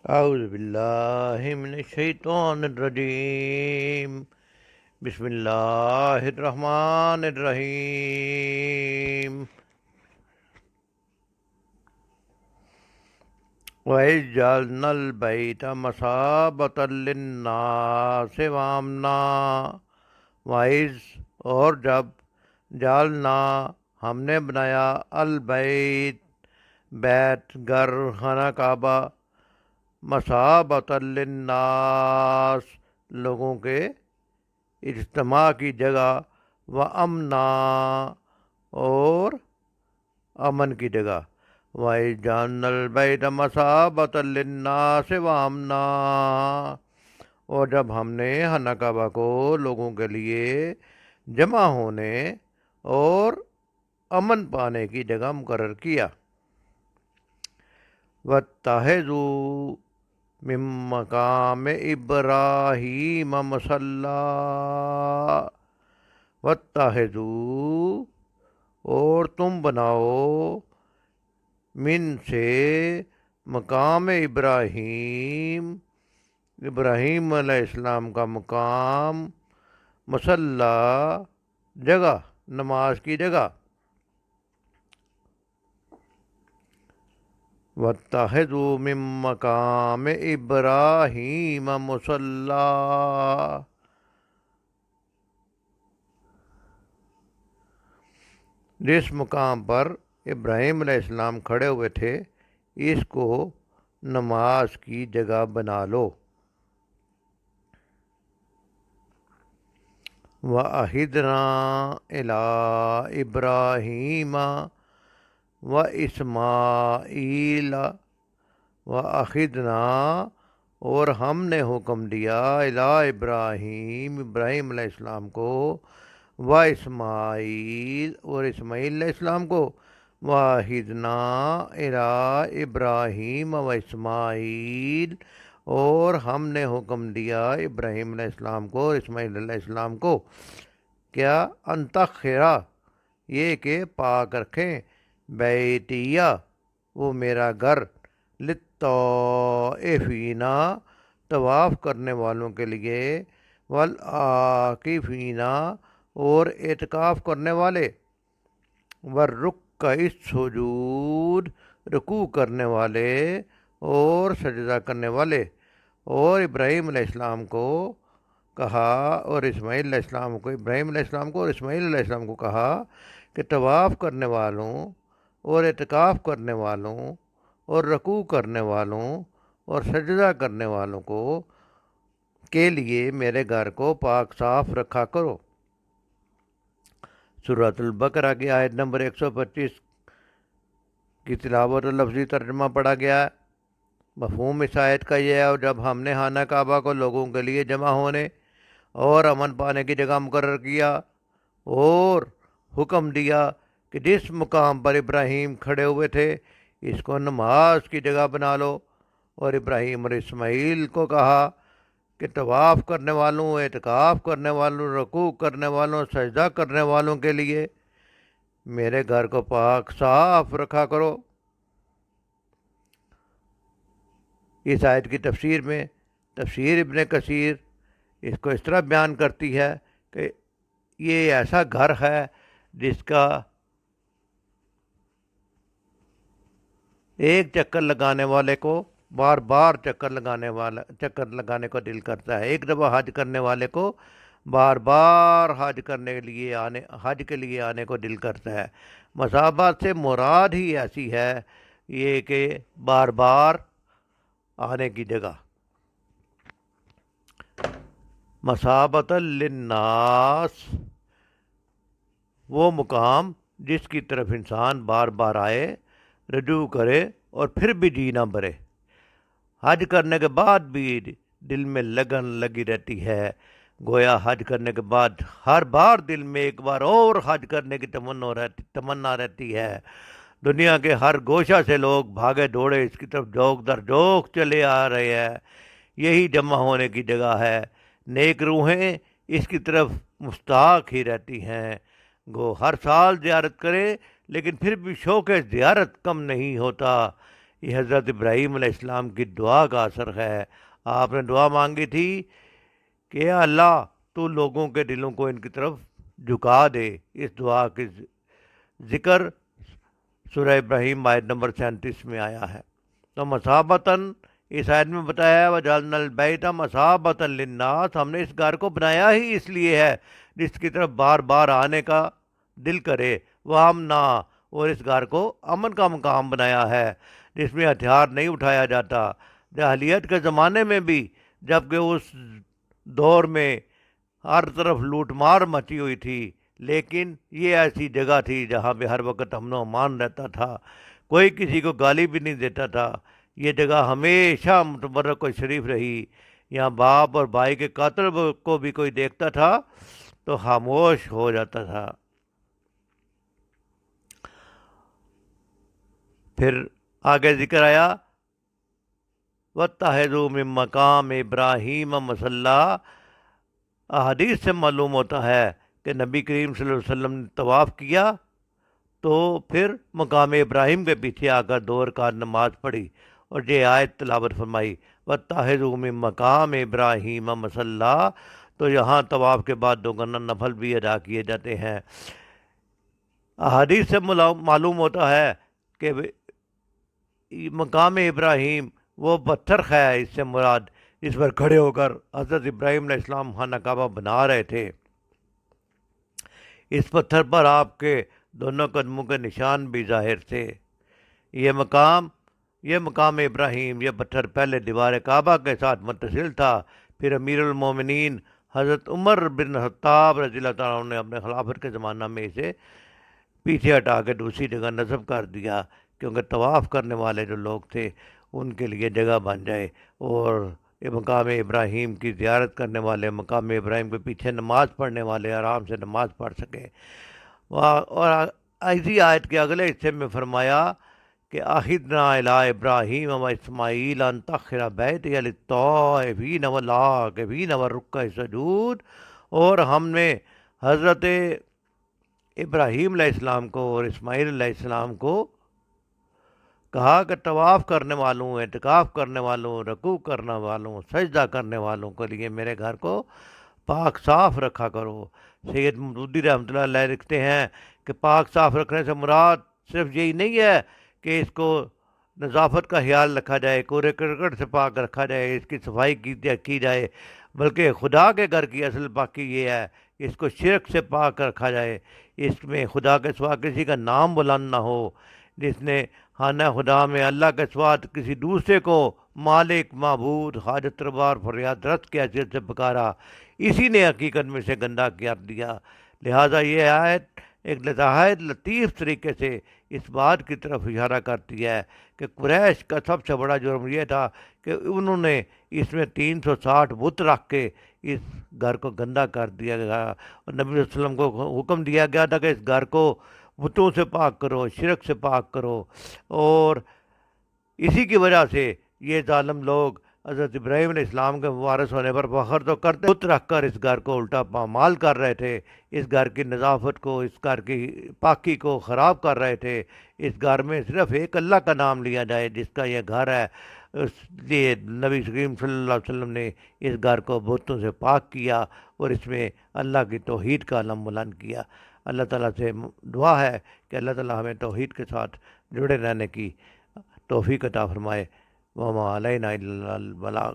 اعوذ باللہ من الشیطان الرجیم بسم اللہ الرحمن الرحیم وَإِذْ جَعَلْنَا الْبَيْتَ مَثَابَةً لِلنَّاسِ وَأَمْنًا وَإِذْ اور جب جعلنا ہم نے بنایا البیت بیت گھر خانہ کعبہ مثابۃ للناس لوگوں کے اجتماع کی جگہ و امنا اور امن کی جگہ وَإِذْ جَعَلْنَا الْبَيْتَ مَثَابَةً لِلنَّاسِ وَأَمْنًا اور جب ہم نے خانہ کعبہ کو لوگوں کے لیے جمع ہونے اور امن پانے کی جگہ مقرر کیا وَاتَّخِذُوا مِن مَّقَامِ إِبْرَاهِيمَ مُصَلًّى وَاتَّخِذُوا اور تم بناؤ من سے مقام ابراہیم ابراہیم علیہ السلام کا مقام مصلی جگہ نماز کی جگہ وَاتَّخِذُوا مِن مَّقَامِ إِبْرَاهِيمَ مُصَلًّى جس مقام پر ابراہیم علیہ السلام کھڑے ہوئے تھے اس کو نماز کی جگہ بنا لو وَأَعِدْنَا إِلَىٰ إِبْرَاهِيمَ وَإِسْمَاعِيلَ وَأَخِذْنَا اور ہم نے حکم دیا اِلیٰ ابراہیم ابراہیم علیہ السلام کو وَإِسْمَاعِیل اور اسماعیل علیہ السلام کو وَأَخِذْنَا إِلیٰ إِبْرَاهِيمَ وَإِسْمَاعِیل اور ہم نے حکم دیا ابراہیم علیہ السلام کو اور اسماعیل علیہ السلام کو کیا انتخرا یہ کہ پاک رکھیں بیتیہ وہ میرا گھر للطائفین طواف کرنے والوں کے لیے والعاکفین اور اعتکاف کرنے والے والرکع السجود رکوع کرنے والے اور سجدہ کرنے والے اور ابراہیم علیہ السلام کو کہا اور اسماعیل علیہ السلام کو ابراہیم علیہ السلام کو اور اسماعیل علیہ السلام کو کہا کہ طواف کرنے والوں اور اعتکاف کرنے والوں اور رکوع کرنے والوں اور سجدہ کرنے والوں کو کے لیے میرے گھر کو پاک صاف رکھا کرو سورۃ البقرہ کی آیت نمبر 125 کی تلاوت اور لفظی ترجمہ پڑھا گیا ہے مفہوم اس آیت کا یہ ہے اور جب ہم نے خانہ کعبہ کو لوگوں کے لیے جمع ہونے اور امن پانے کی جگہ مقرر کیا اور حکم دیا کہ جس مقام پر ابراہیم کھڑے ہوئے تھے اس کو نماز کی جگہ بنا لو اور ابراہیم اور اسماعیل کو کہا کہ طواف کرنے والوں اعتکاف کرنے والوں رکوع کرنے والوں سجدہ کرنے والوں کے لیے میرے گھر کو پاک صاف رکھا کرو اس آیت کی تفسیر میں تفسیر ابن کثیر اس کو اس طرح بیان کرتی ہے کہ یہ ایسا گھر ہے جس کا ایک چکر لگانے والے کو بار بار چکر لگانے کو دل کرتا ہے ایک دفعہ حج کرنے والے کو بار بار حج کے لیے آنے کو دل کرتا ہے مثابات سے مراد ہی ایسی ہے یہ کہ بار بار آنے کی جگہ مثابۃ للناس وہ مقام جس کی طرف انسان بار بار آئے رجوع کرے اور پھر بھی جی نہ بھرے حج کرنے کے بعد بھی دل میں لگن لگی رہتی ہے گویا حج کرنے کے بعد ہر بار دل میں ایک بار اور حج کرنے کی تمنا رہتی ہے دنیا کے ہر گوشہ سے لوگ بھاگے دوڑے اس کی طرف جوک در جوک چلے آ رہے ہیں یہی جمع ہونے کی جگہ ہے نیک روحیں اس کی طرف مشتاق ہی رہتی ہیں گو ہر سال زیارت کرے لیکن پھر بھی شوق زیارت کم نہیں ہوتا یہ حضرت ابراہیم علیہ السلام کی دعا کا اثر ہے۔ آپ نے دعا مانگی تھی کہ اے اللہ تو لوگوں کے دلوں کو ان کی طرف جھکا دے۔ اس دعا کی ذکر سورہ ابراہیم آیت نمبر 37 میں آیا ہے۔ تو مثابتاً اس آیت میں بتایا ہے وَجَعَلْنَا الْبَيْتَ مَثَابَةً لِلنَّاسِ، ہم نے اس گھر کو بنایا ہی اس لیے ہے جس کی طرف بار بار آنے کا دل کرے، وَأَمْنًا، اور اس گھر کو امن کا مقام بنایا ہے جس میں ہتھیار نہیں اٹھایا جاتا۔ جاہلیت کے زمانے میں بھی، جبکہ اس دور میں ہر طرف لوٹ مار مچی ہوئی تھی، لیکن یہ ایسی جگہ تھی جہاں پہ ہر وقت امن و امان رہتا تھا، کوئی کسی کو گالی بھی نہیں دیتا تھا۔ یہ جگہ ہمیشہ متبرک و شریف رہی۔ یہاں باپ اور بھائی کے قاتل کو بھی کوئی دیکھتا تھا تو خاموش ہو جاتا تھا۔ پھر آگے ذکر آیا وَاتَّخِذُوا مِن مَّقَامِ ابراہیم مصلی، احادیث سے معلوم ہوتا ہے کہ نبی کریم صلی اللہ علیہ وسلم نے طواف کیا تو پھر مقام ابراہیم کے پیچھے آ کر 2 رکعت نماز پڑھی اور یہ آیت تلاوت فرمائی وَاتَّخِذُوا مِن مَّقَامِ ابراہیم مصلی، تو یہاں طواف کے بعد 2 نفل بھی ادا کیے جاتے ہیں۔ احادیث سے معلوم ہوتا ہے کہ مقام ابراہیم وہ پتھر ہے، اس سے مراد اس پر کھڑے ہو کر حضرت ابراہیم علیہ السلام خانہ کعبہ بنا رہے تھے۔ اس پتھر پر آپ کے دونوں قدموں کے نشان بھی ظاہر تھے۔ یہ مقام ابراہیم، یہ پتھر پہلے دیوار کعبہ کے ساتھ متصل تھا، پھر امیر المومنین حضرت عمر بن خطاب رضی اللہ تعالیٰ عنہ نے اپنے خلافت کے زمانہ میں اسے پیچھے ہٹا کے دوسری جگہ نصب کر دیا، کیونکہ طواف کرنے والے جو لوگ تھے ان کے لیے جگہ بن جائے اور یہ مقام ابراہیم کی زیارت کرنے والے، مقام ابراہیم کے پیچھے نماز پڑھنے والے آرام سے نماز پڑھ سکیں۔ اور اسی آیت کے اگلے حصے میں فرمایا کہ عہدنا الی ابراہیم و اسماعیل ان طہر بیتی للطائفین والعاکفین والرکع السجود، اور ہم نے حضرت ابراہیم علیہ السلام کو اور اسماعیل علیہ السلام کو کہا کہ طواف کرنے والوں، اعتکاف کرنے والوں، رکوع کرنے والوں، سجدہ کرنے والوں کے لیے میرے گھر کو پاک صاف رکھا کرو۔ سید مودودی رحمۃ اللہ علیہ لکھتے ہیں کہ پاک صاف رکھنے سے مراد صرف یہی نہیں ہے کہ اس کو نظافت کا خیال رکھا جائے، کوڑے کرکٹ سے پاک رکھا جائے، اس کی صفائی کی جائے، بلکہ خدا کے گھر کی اصل پاکی یہ ہے کہ اس کو شرک سے پاک رکھا جائے، اس میں خدا کے سوا کسی کا نام بلند نہ ہو۔ جس نے خانہ خدا میں اللہ کے سوا کسی دوسرے کو مالک، معبود، حاجت روا، فریاد رس کی حیثیت سے پکارا، اسی نے حقیقت میں سے گندہ کر دیا۔ لہٰذا یہ آیت ایک نہایت لطیف طریقے سے اس بات کی طرف اشارہ کرتی ہے کہ قریش کا سب سے بڑا جرم یہ تھا کہ انہوں نے اس میں 360 بت رکھ کے اس گھر کو گندا کر دیا گیا، اور نبی صلی اللہ علیہ وسلم کو حکم دیا گیا تھا کہ اس گھر کو بتوں سے پاک کرو، شرک سے پاک کرو، اور اسی کی وجہ سے یہ ظالم لوگ حضرت ابراہیم علیہ السلام کے وارث ہونے پر فخر تو کرتے، بت رکھ کر اس گھر کو الٹا پامال کر رہے تھے، اس گھر کی نظافت کو، اس گھر کی پاکی کو خراب کر رہے تھے۔ اس گھر میں صرف ایک اللہ کا نام لیا جائے جس کا یہ گھر ہے، اس لیے نبی کریم صلی اللہ علیہ وسلم نے اس گھر کو بتوں سے پاک کیا اور اس میں اللہ کی توحید کا علم بلند کیا۔ اللہ تعالیٰ سے دعا ہے کہ اللہ تعالیٰ ہمیں توحید کے ساتھ جڑے رہنے کی توفیق عطا فرمائے۔ وما علینا الا البلاغ۔